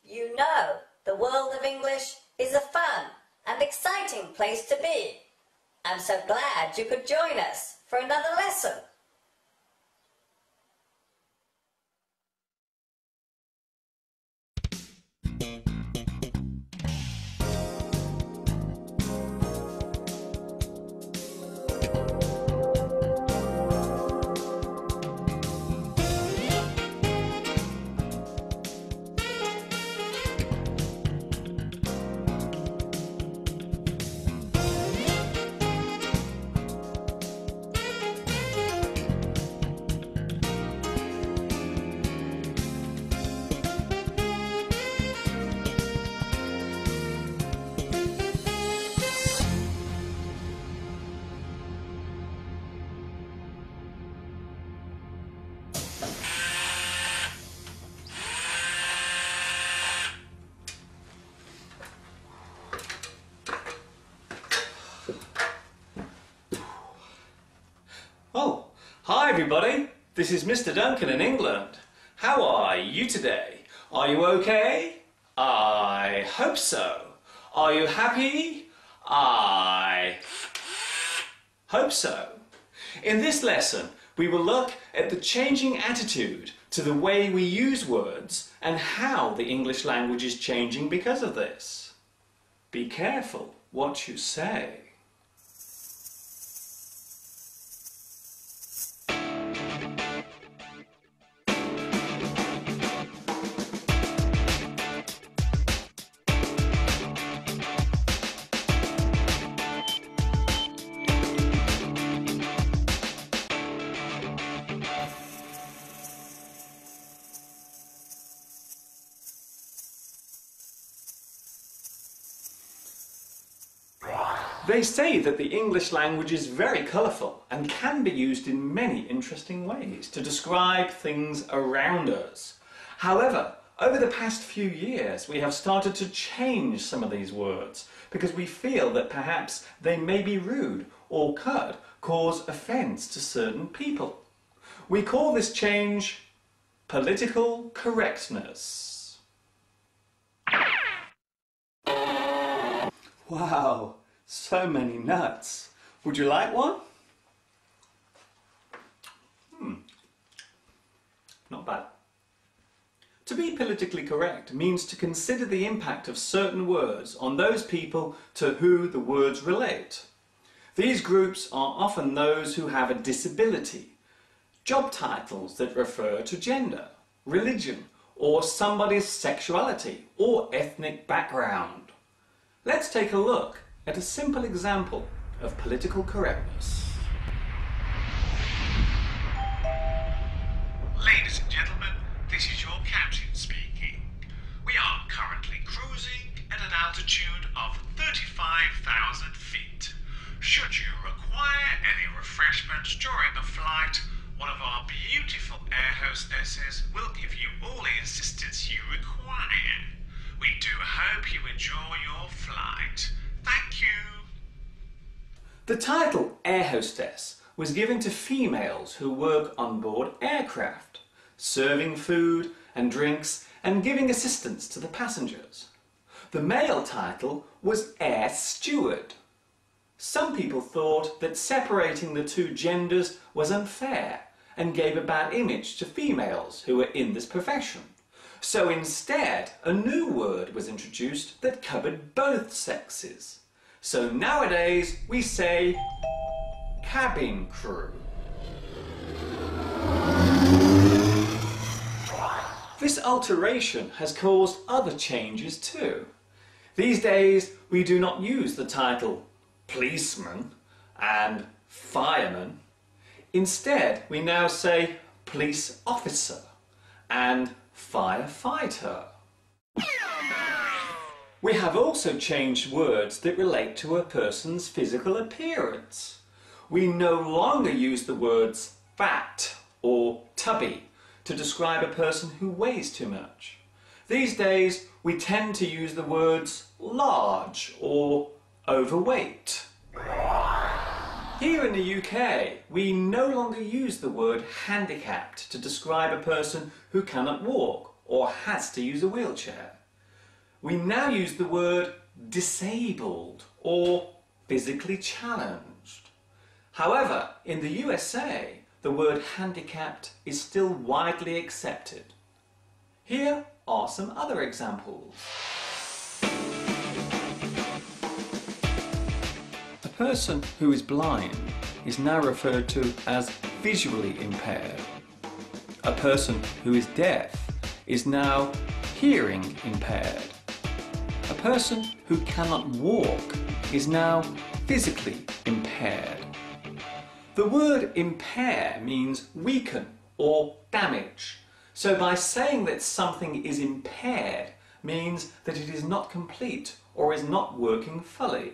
You know, the world of English is a fun and exciting place to be. I'm so glad you could join us for another lesson. Oh, hi everybody. This is Mr. Duncan in England. How are you today? Are you okay? I hope so. Are you happy? I hope so. In this lesson, we will look at the changing attitude to the way we use words and how the English language is changing because of this. Be careful what you say. They say that the English language is very colourful and can be used in many interesting ways to describe things around us. However, over the past few years we have started to change some of these words because we feel that perhaps they may be rude or could cause offence to certain people. We call this change political correctness. Wow! So many nuts. Would you like one? Not bad. To be politically correct means to consider the impact of certain words on those people to whom the words relate. These groups are often those who have a disability, job titles that refer to gender, religion, or somebody's sexuality or ethnic background. Let's take a look at a simple example of political correctness. Ladies and gentlemen, this is your captain speaking. We are currently cruising at an altitude of 35,000 feet. Should you require any refreshments during the flight, one of our beautiful air hostesses will give you all the assistance you require. We do hope you enjoy your flight. Thank you. The title air hostess was given to females who work on board aircraft, serving food and drinks and giving assistance to the passengers. The male title was air steward. Some people thought that separating the two genders was unfair and gave a bad image to females who were in this profession. So instead, a new word was introduced that covered both sexes. So nowadays, we say cabin crew. This alteration has caused other changes too. These days, we do not use the title policeman and fireman. Instead, we now say police officer and firefighter. We have also changed words that relate to a person's physical appearance. We no longer use the words fat or tubby to describe a person who weighs too much. These days, we tend to use the words large or overweight. Here in the UK, we no longer use the word handicapped to describe a person who cannot walk or has to use a wheelchair. we now use the word disabled or physically challenged. However, in the USA, the word handicapped is still widely accepted. Here are some other examples. A person who is blind is now referred to as visually impaired. A person who is deaf is now hearing impaired. A person who cannot walk is now physically impaired. The word impair means weaken or damage. So by saying that something is impaired means that it is not complete or is not working fully.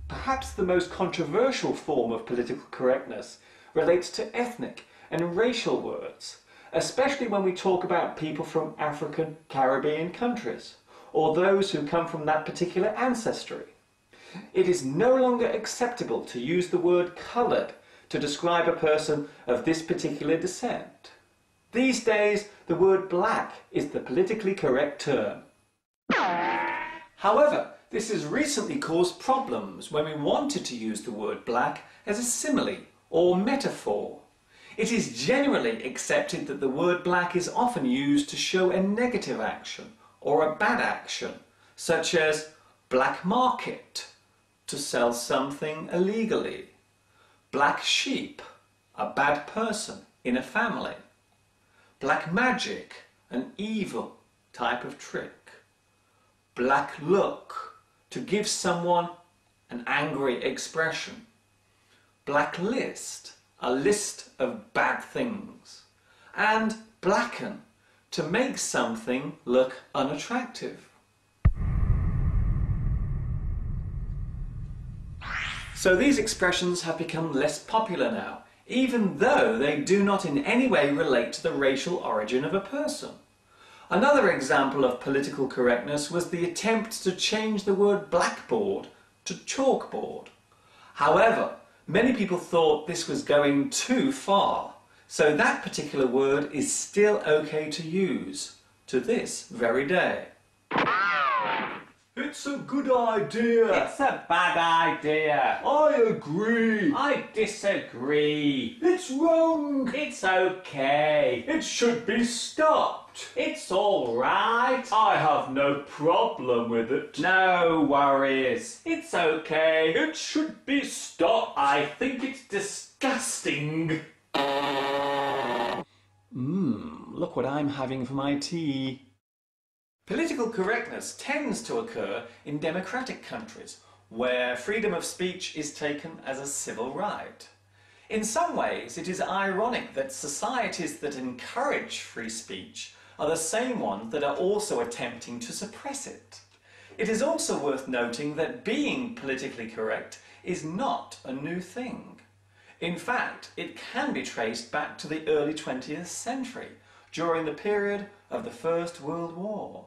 Perhaps the most controversial form of political correctness relates to ethnic and racial words, especially when we talk about people from African, Caribbean countries, or those who come from that particular ancestry. It is no longer acceptable to use the word coloured to describe a person of this particular descent. These days, the word black is the politically correct term. However, this has recently caused problems when we wanted to use the word black as a simile or metaphor. It is generally accepted that the word black is often used to show a negative action or a bad action, such as black market, to sell something illegally, black sheep, a bad person in a family, black magic, an evil type of trick, black look, to give someone an angry expression, blacklist, a list of bad things, and blacken, to make something look unattractive. So these expressions have become less popular now, even though they do not in any way relate to the racial origin of a person. Another example of political correctness was the attempt to change the word blackboard to chalkboard. However, many people thought this was going too far, so that particular word is still okay to use to this very day. It's a good idea. It's a bad idea. I agree. I disagree. It's wrong. It's okay. It should be stopped. It's all right. I have no problem with it. No worries. It's okay. It should be stopped. I think it's disgusting. Look what I'm having for my tea. Political correctness tends to occur in democratic countries, where freedom of speech is taken as a civil right. In some ways, it is ironic that societies that encourage free speech are the same ones that are also attempting to suppress it. It is also worth noting that being politically correct is not a new thing. In fact, it can be traced back to the early 20th century, during the period of the First World War.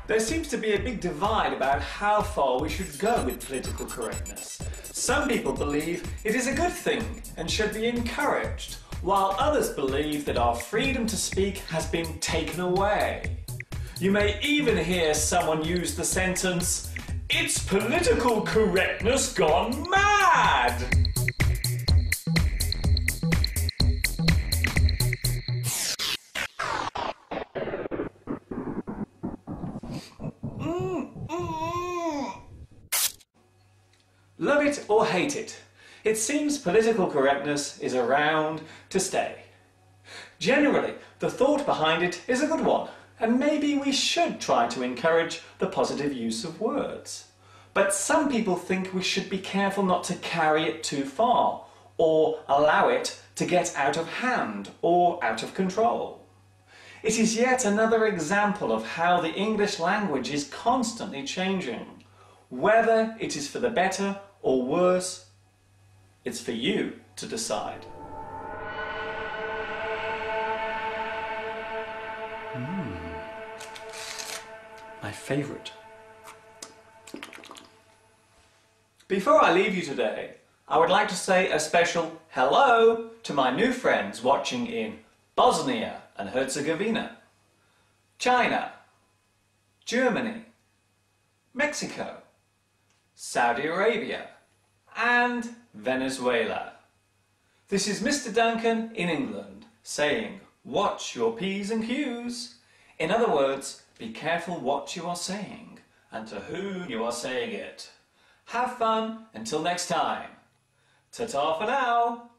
There seems to be a big divide about how far we should go with political correctness. Some people believe it is a good thing and should be encouraged, while others believe that our freedom to speak has been taken away. You may even hear someone use the sentence, "It's political correctness gone mad!" Love it or hate it, it seems political correctness is around to stay. Generally, the thought behind it is a good one, and maybe we should try to encourage the positive use of words. But some people think we should be careful not to carry it too far, or allow it to get out of hand or out of control. It is yet another example of how the English language is constantly changing. Whether it is for the better or worse, it's for you to decide. My favourite. Before I leave you today, I would like to say a special hello to my new friends watching in Bosnia and Herzegovina, China, Germany, Mexico, Saudi Arabia, and Venezuela. This is Mr. Duncan in England saying, watch your P's and Q's. In other words, be careful what you are saying and to whom you are saying it. Have fun until next time. Ta-ta for now.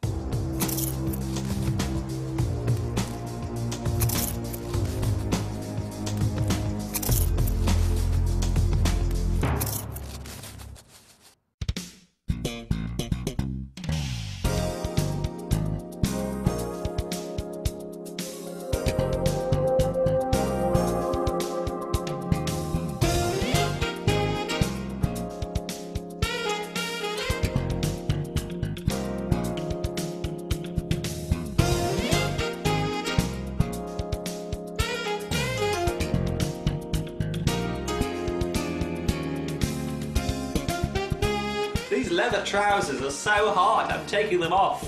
These leather trousers are so hot, I'm taking them off.